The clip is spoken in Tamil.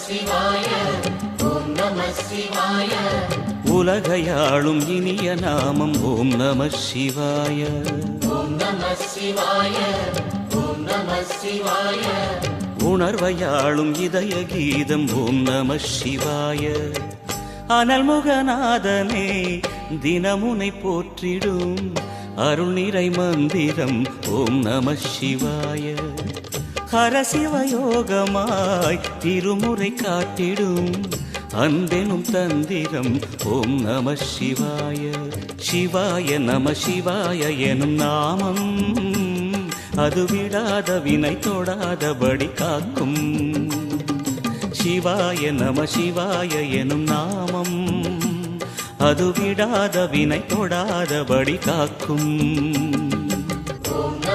சிவாய ஓம் நம சிவாய. உலகையாளும் இனிய நாமம் ஓம் நம சிவாய. ஓம் நம சிவாய ஓம் நம சிவாய. உணர்வையாளும் இதய கீதம் ஓம் நம சிவாய. அனல்முகநாதனே தினமுனை போற்றிடும் அருள் நிறை மந்திரம் ஓம் நம சிவாய. ஹரசிவயோகமாய் திருமுறை காட்டிடும் அன்பெனும் தந்திரம் ஓம் நம சிவாய. சிவாய நம சிவாய எனும் நாமம் அது விடாத வினை தொடாதபடி காக்கும். சிவாய நம சிவாய எனும் நாமம் அது விடாத வினை தொடாதபடி காக்கும்.